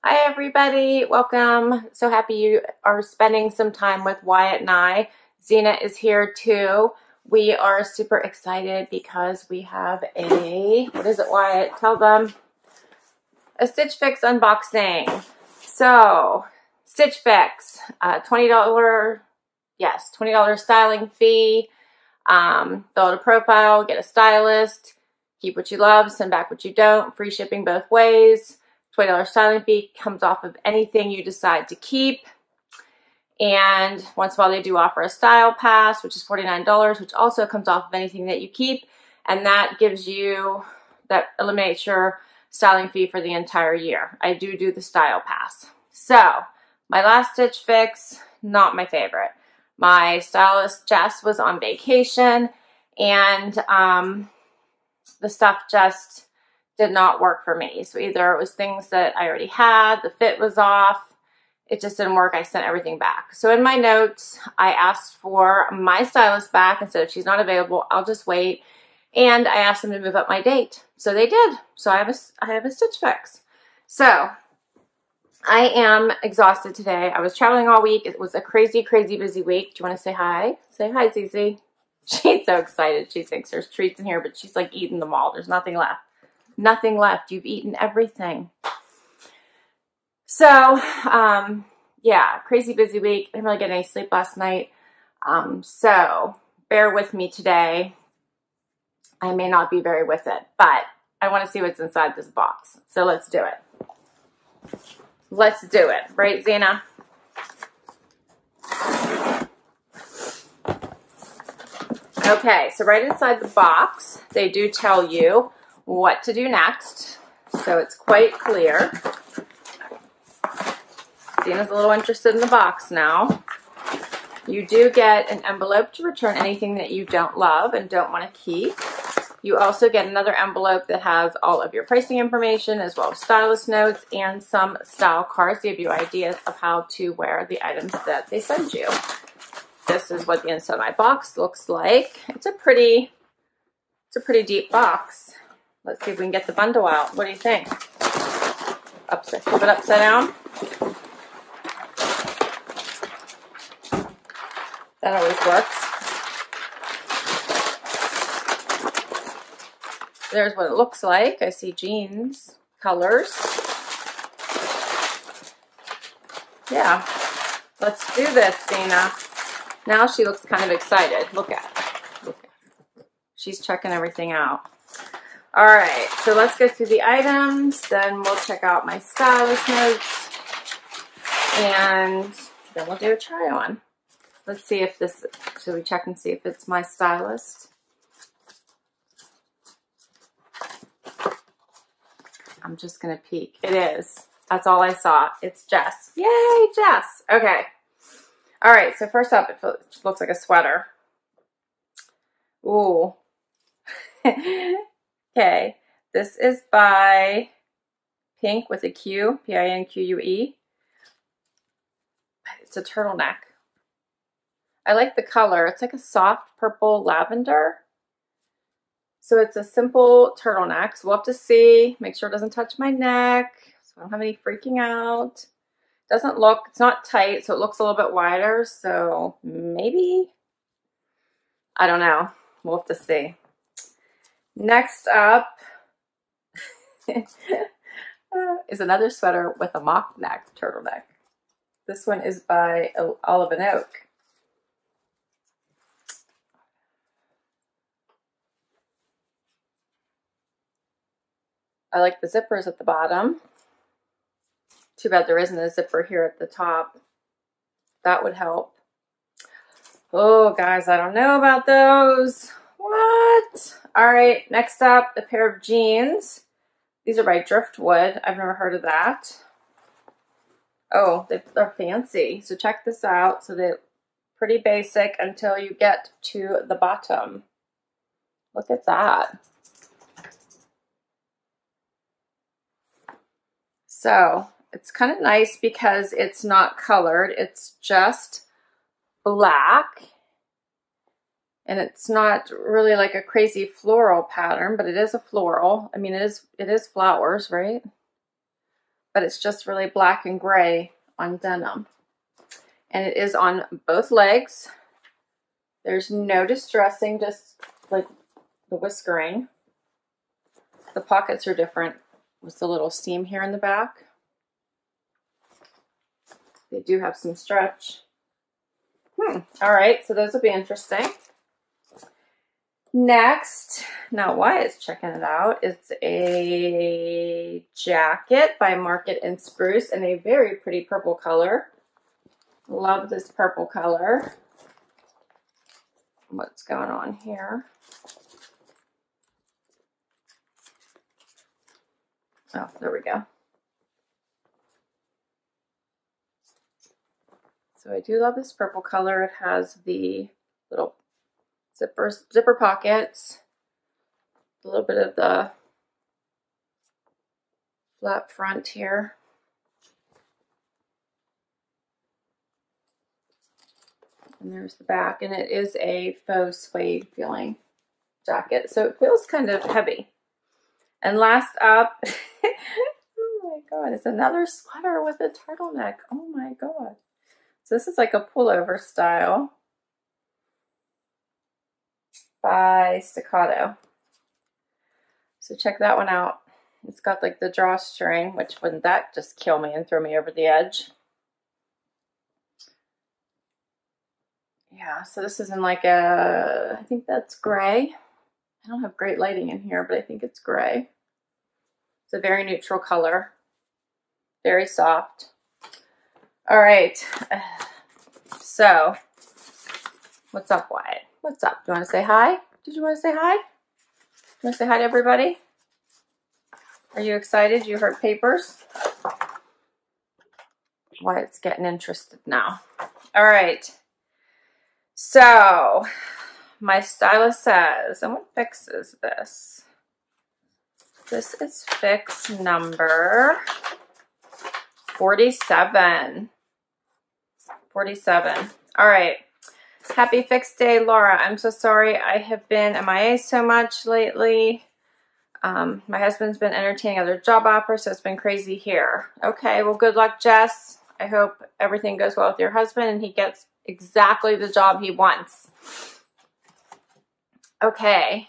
Hi everybody, welcome. So happy you are spending some time with Wyatt and I. Zena is here too. We are super excited because we have a, what is it Wyatt? Tell them. A StitchFix unboxing. So, StitchFix, $20, yes, $20 styling fee. Fill out a profile, get a stylist, keep what you love, send back what you don't, free shipping both ways. $20 styling fee comes off of anything you decide to keep. And once in a while they do offer a style pass, which is $49, which also comes off of anything that you keep. And that gives you, that eliminates your styling fee for the entire year. I do the style pass. So my last Stitch Fix, not my favorite. My stylist Jess was on vacation and the stuff just did not work for me. So either it was things that I already had, the fit was off, it just didn't work. I sent everything back. So in my notes, I asked for my stylist back and said if she's not available, I'll just wait. And I asked them to move up my date. So they did. So I have a Stitch Fix. So I am exhausted today. I was traveling all week. It was a crazy, crazy busy week. Do you want to say hi? Say hi, Zizi. She's so excited. She thinks there's treats in here, but she's like eating them all. There's nothing left. Nothing left. You've eaten everything. So, yeah, crazy busy week. I didn't really get any sleep last night. So bear with me today. I may not be very with it, but I want to see what's inside this box. So let's do it. Let's do it. Right, Zena? Okay, so right inside the box, they do tell you what to do next. So it's quite clear. Zena's a little interested in the box now. You do get an envelope to return anything that you don't love and don't want to keep. You also get another envelope that has all of your pricing information as well as stylist notes and some style cards to give you ideas of how to wear the items that they send you. This is what the inside of my box looks like. It's a pretty deep box. Let's see if we can get the bundle out. What do you think? Flip it upside down. That always works. There's what it looks like. I see jeans, colors. Yeah, let's do this, Zena. Now she looks kind of excited. Look at her. Look at her. She's checking everything out. All right, so let's go through the items. Then we'll check out my stylist notes. And then we'll do a try on. Let's see if this, should we check and see if it's my stylist? I'm just going to peek. It is. That's all I saw. It's Jess. Yay, Jess. Okay. All right, so first up, it looks like a sweater. Ooh. Okay. This is by Pinque with a Q, P-I-N-Q-U-E. It's a turtleneck. I like the color. It's like a soft purple lavender. So it's a simple turtleneck. So we'll have to see. Make sure it doesn't touch my neck. So I don't have any freaking out. Doesn't look, it's not tight, so it looks a little bit wider. So maybe, I don't know. We'll have to see. Next up is another sweater with a mock neck turtleneck. This one is by Olive and Oak. I like the zippers at the bottom. Too bad there isn't a zipper here at the top. That would help. Oh, guys, I don't know about those. What? All right, next up, a pair of jeans. These are by Driftwood. I've never heard of that. Oh, they're fancy. So check this out. So they're pretty basic until you get to the bottom. Look at that. So it's kind of nice because it's not colored. It's just black. And it's not really like a crazy floral pattern, but it is a floral. I mean, it is flowers, right? but it's just really black and gray on denim. And it is on both legs. There's no distressing, just like the whiskering. The pockets are different with the little seam here in the back. They do have some stretch. All right, so those will be interesting. Next, now Wyatt's checking it out. It's a jacket by Market and Spruce in a very pretty purple color. Love this purple color. What's going on here? Oh, there we go. So I do love this purple color. It has the little zipper pockets, a little bit of the flap front here. And there's the back, and it is a faux suede feeling jacket, so it feels kind of heavy. And last up, oh my god, it's another sweater with a turtleneck. Oh my god. So this is like a pullover style by Staccato. So check that one out. It's got like the drawstring, which wouldn't that just kill me and throw me over the edge? Yeah, so this is in like a, I think that's gray. I don't have great lighting in here, but I think it's gray. It's a very neutral color. Very soft. All right. So, what's up, Wyatt? What's up? Do you want to say hi? Did you want to say hi? You want to say hi to everybody? Are you excited? You heard papers? Wyatt's getting interested now. All right. So, my stylist says, and what fix is this? This is fix number 47. 47. All right. Happy fix day, Laura. I'm so sorry I have been MIA so much lately. My husband's been entertaining other job offers, so it's been crazy here. Okay, well, good luck, Jess. I hope everything goes well with your husband and he gets exactly the job he wants. Okay.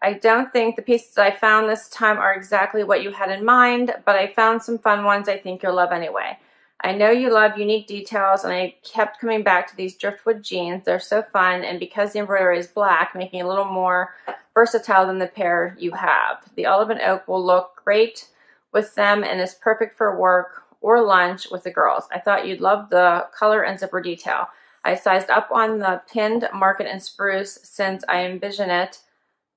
I don't think the pieces I found this time are exactly what you had in mind, but I found some fun ones I think you'll love anyway. I know you love unique details, and I kept coming back to these Driftwood jeans. They're so fun, and because the embroidery is black, making it a little more versatile than the pair you have. The olive and oak will look great with them and is perfect for work or lunch with the girls. I thought you'd love the color and zipper detail. I sized up on the pinned Market and Spruce since I envision it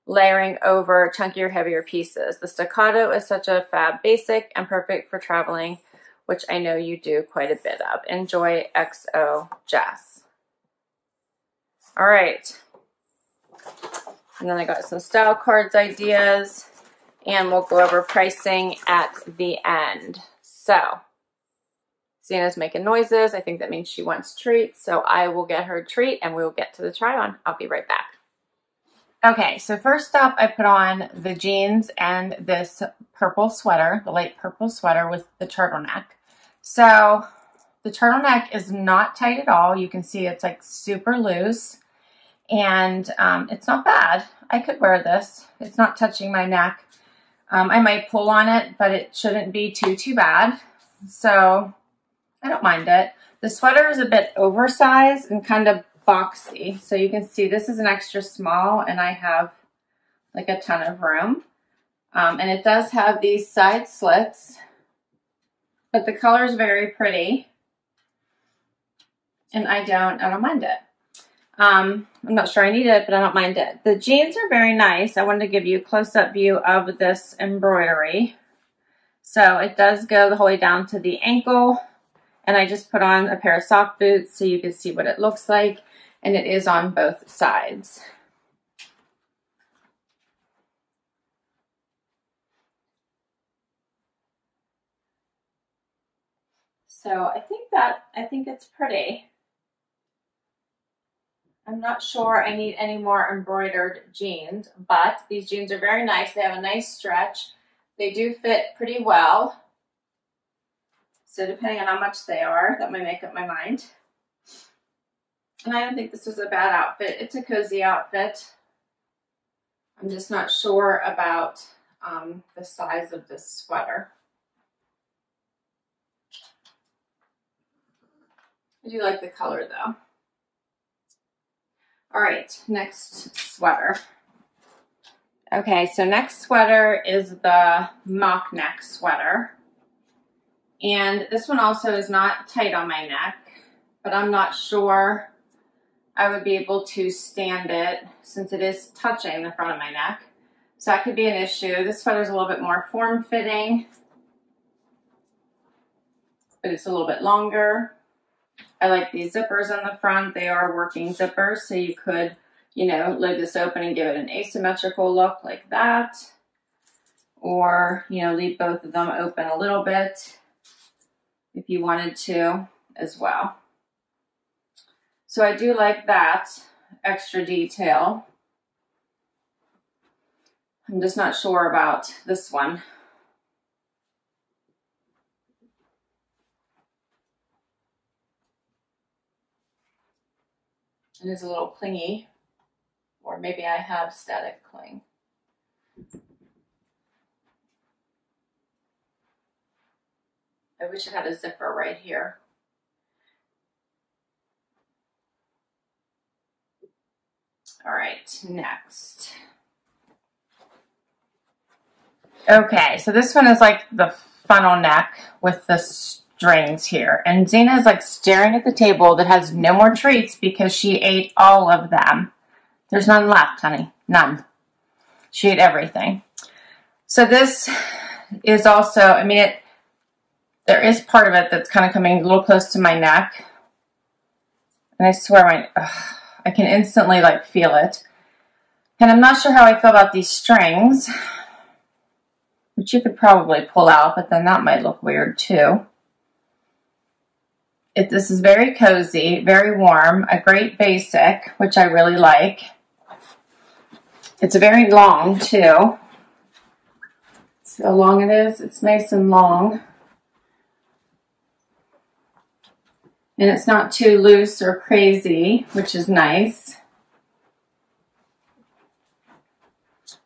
layering over chunkier, heavier pieces. The Staccato is such a fab basic and perfect for traveling, which I know you do quite a bit of. Enjoy, XO Jess. All right. And then I got some style cards ideas, and we'll go over pricing at the end. So, Zena's making noises. I think that means she wants treats, so I will get her a treat and we'll get to the try on. I'll be right back. Okay, so first up, I put on the jeans and this purple sweater, the light purple sweater with the turtleneck. So the turtleneck is not tight at all. You can see it's like super loose, and it's not bad. I could wear this. It's not touching my neck. I might pull on it, but it shouldn't be too bad. So I don't mind it. The sweater is a bit oversized and kind of boxy. So you can see this is an extra small, and I have like a ton of room. And it does have these side slits, but the color is very pretty, and I don't mind it. I'm not sure I need it, but I don't mind it. The jeans are very nice. I wanted to give you a close-up view of this embroidery. So it does go the whole way down to the ankle, and I just put on a pair of soft boots so you can see what it looks like, and it is on both sides. So I think it's pretty. I'm not sure I need any more embroidered jeans, but these jeans are very nice. They have a nice stretch. They do fit pretty well. So depending on how much they are, that might make up my mind. And I don't think this is a bad outfit. It's a cozy outfit. I'm just not sure about the size of this sweater. I do like the color though. All right, next sweater. Okay, so next sweater is the mock neck sweater. And this one also is not tight on my neck, but I'm not sure I would be able to stand it since it is touching the front of my neck. So that could be an issue. This sweater is a little bit more form-fitting, but it's a little bit longer. I like these zippers on the front. They are working zippers, so you could, you know, leave this open and give it an asymmetrical look like that. Or, you know, leave both of them open a little bit if you wanted to as well. So I do like that extra detail. I'm just not sure about this one. It is a little clingy, or maybe I have static cling. I wish it had a zipper right here. All right, next. Okay, so this one is like the funnel neck with the strings here. And Zena is like staring at the table that has no more treats because she ate all of them. There's none left, honey, none. She ate everything. So this is also, I mean, there is part of it that's kind of coming a little close to my neck. And I swear I can instantly like feel it. And I'm not sure how I feel about these strings, which you could probably pull out, but then that might look weird too. This is very cozy, very warm, a great basic, which I really like. It's very long too. See how long it is? It's nice and long. And it's not too loose or crazy, which is nice.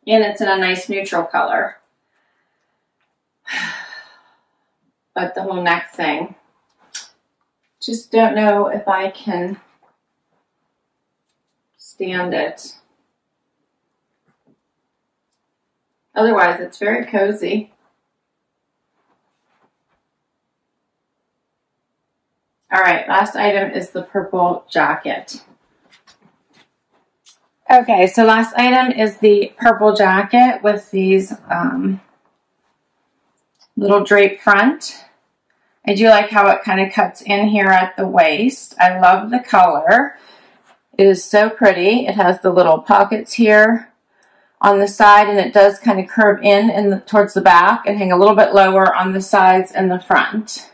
And it's in a nice neutral color. But the whole neck thing, just don't know if I can stand it. Otherwise, it's very cozy. All right, last item is the purple jacket. Okay, so last item is the purple jacket with these little drape front. I do like how it kind of cuts in here at the waist. I love the color. It is so pretty. It has the little pockets here on the side, and it does kind of curve in towards the back and hang a little bit lower on the sides and the front.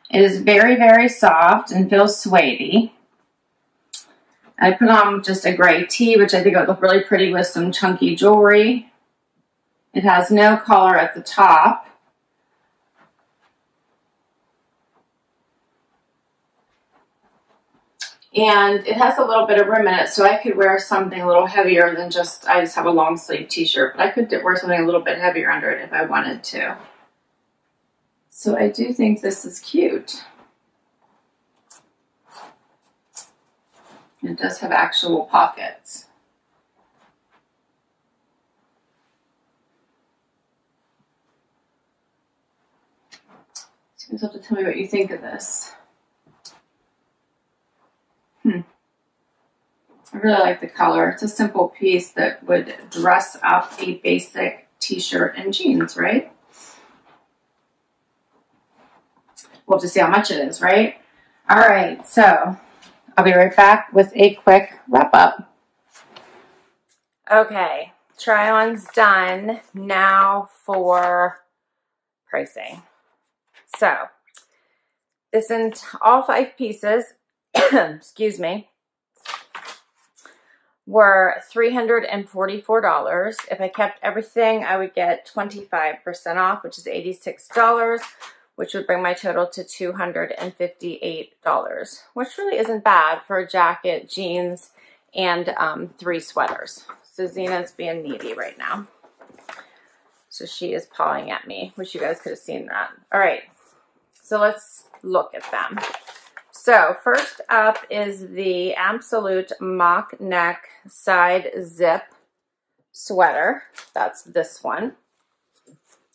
It is very, very soft and feels suede-y. I put on just a gray tee, which I think would look really pretty with some chunky jewelry. It has no collar at the top. And it has a little bit of room in it, so I could wear something a little heavier than just, I just have a long sleeve t-shirt, but I could wear something a little bit heavier under it if I wanted to. So I do think this is cute. It does have actual pockets. So you guys have to tell me what you think of this. I really like the color. It's a simple piece that would dress up a basic t-shirt and jeans, right? We'll have to see how much it is, right? All right, so I'll be right back with a quick wrap up. Okay, try-on's done. Now for pricing. So, all 5 pieces, excuse me, were $344. If I kept everything, I would get 25% off, which is $86, which would bring my total to $258, which really isn't bad for a jacket, jeans, and 3 sweaters. So Zena's being needy right now. So she is pawing at me. Wish you guys could have seen that. All right, so let's look at them. So first up is the Absolute mock neck side zip sweater. That's this one.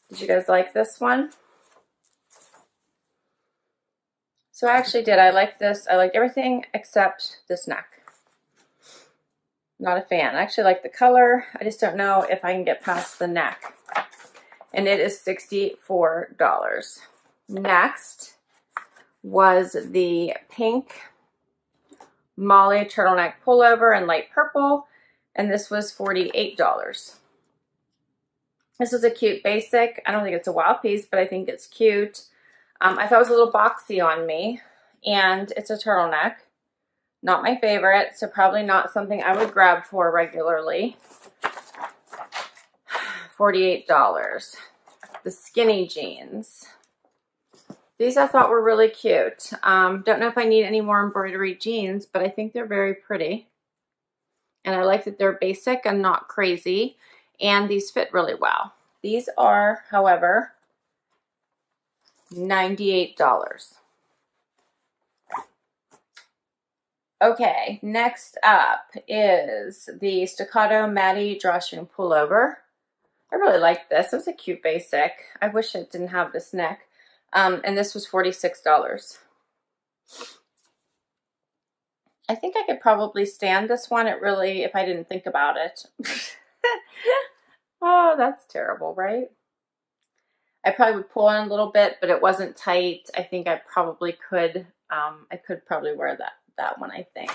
Did you guys like this one? So I actually did. I like this. I like everything except this neck. Not a fan. I actually like the color. I just don't know if I can get past the neck. And it is $64. Next was the Pinque Mollie turtleneck pullover in light purple. And this was $48. This is a cute basic. I don't think it's a wow piece, but I think it's cute. I thought it was a little boxy on me, and it's a turtleneck. Not my favorite, so probably not something I would grab for regularly. $48. The skinny jeans. These I thought were really cute. Don't know if I need any more embroidery jeans, but I think they're very pretty. And I like that they're basic and not crazy, and these fit really well. These are, however, $98. Okay, next up is the Staccato Maddy Drawstring Pullover. I really like this. It was a cute basic. I wish it didn't have this neck. And this was $46. I think I could probably stand this one. It really, if I didn't think about it. Oh, that's terrible, right? I probably would pull in a little bit, but it wasn't tight. I think I probably could, I could probably wear that one, I think.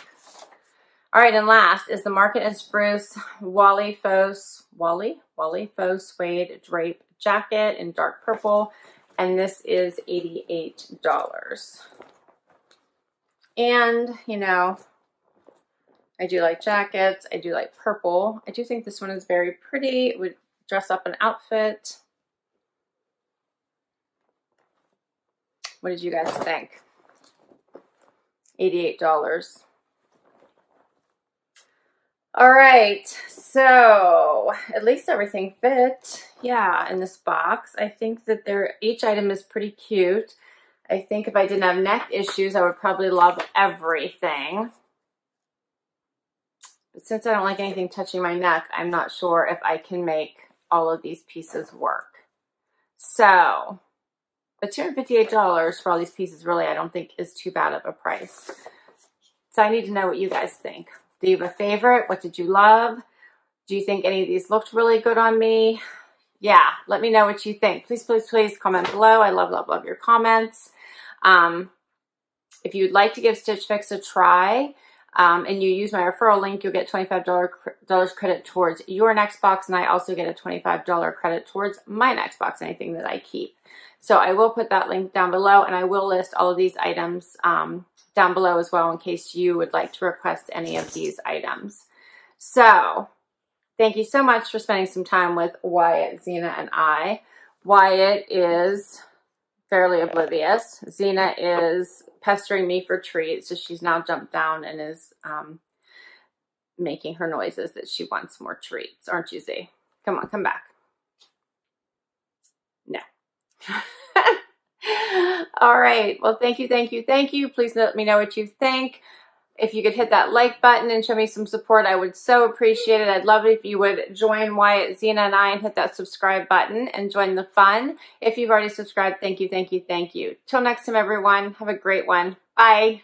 All right, and last is the Market and Spruce Walley Faux Suede Drape jacket in dark purple, and this is $88. And, you know, I do like jackets. I do like purple. I do think this one is very pretty. It would dress up an outfit. What did you guys think? $88. All right, so at least everything fit. Yeah, in this box. I think that each item is pretty cute. I think if I didn't have neck issues, I would probably love everything. But since I don't like anything touching my neck, I'm not sure if I can make all of these pieces work. So, but $258 for all these pieces really I don't think is too bad of a price. So I need to know what you guys think. Do you have a favorite? What did you love? Do you think any of these looked really good on me? Yeah, let me know what you think. Please, please, please comment below. I love, love, love your comments. If you'd like to give Stitch Fix a try, and you use my referral link, you'll get $25 credit towards your next box, and I also get a $25 credit towards my next box, anything that I keep. So I will put that link down below, and I will list all of these items down below as well in case you would like to request any of these items. So thank you so much for spending some time with Wyatt, Zena, and I. Wyatt is fairly oblivious. Zena is pestering me for treats, so she's now jumped down and is making her noises that she wants more treats. Aren't you, Z? Come on, come back. No. All right. Well, thank you, thank you, thank you. Please let me know what you think. If you could hit that like button and show me some support, I would so appreciate it. I'd love it if you would join Wyatt, Zena, and I and hit that subscribe button and join the fun. If you've already subscribed, thank you, thank you, thank you. Till next time, everyone. Have a great one. Bye.